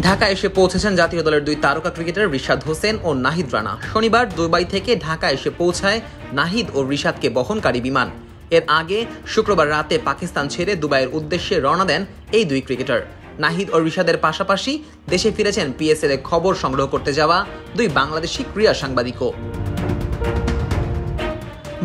ঢাকায় এসে পৌঁছেছেন জাতীয় দলের দুই তারকা ক্রিকেটার রিশাদ হোসেন ও নাহিদ রানা। শনিবার দুবাই থেকে ঢাকা এসে পৌঁছায় নাহিদ ও রিশাদকে বহনকারী বিমান। এর আগে শুক্রবার রাতে পাকিস্তান ছেড়ে দুবাইয়ের উদ্দেশ্যে রওনা দেন এই দুই ক্রিকেটার। নাহিদ ও রিশাদের পাশাপাশি দেশে ফিরেছেন পিএসএল এ খবর সংগ্রহ করতে যাওয়া দুই বাংলাদেশি ক্রীড়া সাংবাদিকও।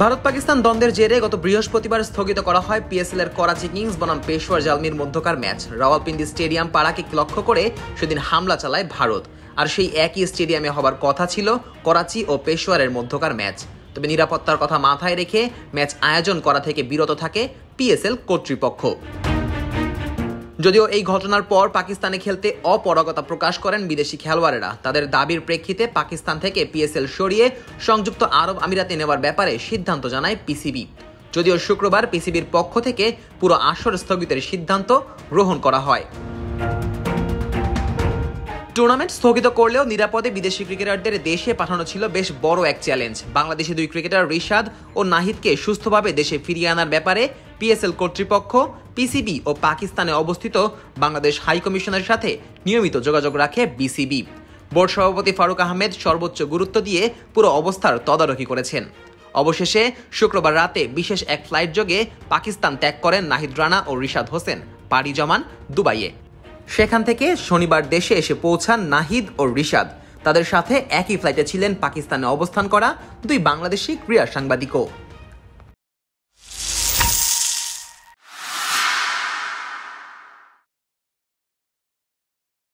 ভারত পাকিস্তান দ্বন্দ্বের জেরে গত বৃহস্পতিবার স্থগিত করা হয় পিএসএল এর করাচি কিংস বনাম পেশোয়ার জালমির মধ্যকার ম্যাচ। রাওয়ালপিন্ডি স্টেডিয়াম পাড়াকে লক্ষ্য করে সেদিন হামলা চালায় ভারত। আর সেই একই স্টেডিয়ামে হবার কথা ছিল করাচি ও পেশোয়ারের মধ্যকার ম্যাচ। তবে নিরাপত্তার কথা মাথায় রেখে ম্যাচ আয়োজন করা থেকে বিরত থাকে পিএসএল কর্তৃপক্ষ। যদিও এই ঘটনার পর পাকিস্তানে খেলতে অপারগতা প্রকাশ করেন বিদেশি খেলোয়াড়েরা। তাদের দাবির প্রেক্ষিতে পাকিস্তান থেকে পিএসএল সরিয়ে সংযুক্ত আরব আমিরাতে নেওয়ার ব্যাপারে সিদ্ধান্ত জানায় পিসিবি। যদিও শুক্রবার পিসিবির পক্ষ থেকে পুরো আসর স্থগিতের সিদ্ধান্ত গ্রহণ করা হয়। টুর্নামেন্ট স্থগিত করলেও নিরাপদে বিদেশি ক্রিকেটারদের দেশে পাঠানো ছিল বেশ বড় এক চ্যালেঞ্জ। বাংলাদেশি দুই ক্রিকেটার রিশাদ ও নাহিদকে সুস্থভাবে দেশে ফিরিয়ে আনার ব্যাপারে পিএসএল কর্তৃপক্ষ, পিসিবি ও পাকিস্তানে অবস্থিত বাংলাদেশ হাই কমিশনের সাথে নিয়মিত যোগাযোগ রাখে বিসিবি। বোর্ড সভাপতি ফারুক আহমেদ সর্বোচ্চ গুরুত্ব দিয়ে পুরো অবস্থার তদারকি করেছেন। অবশেষে শুক্রবার রাতে বিশেষ এক ফ্লাইট যোগে পাকিস্তান ত্যাগ করেন নাহিদ রানা ও রিশাদ হোসেন, পাড়ি জমান দুবাইয়ে। সেখান থেকে শনিবার দেশে এসে পৌঁছান নাহিদ ও রিশাদ। তাদের সাথে একই ফ্লাইটে ছিলেন পাকিস্তানে অবস্থান করা দুই বাংলাদেশি ক্রীড়া সাংবাদিকও।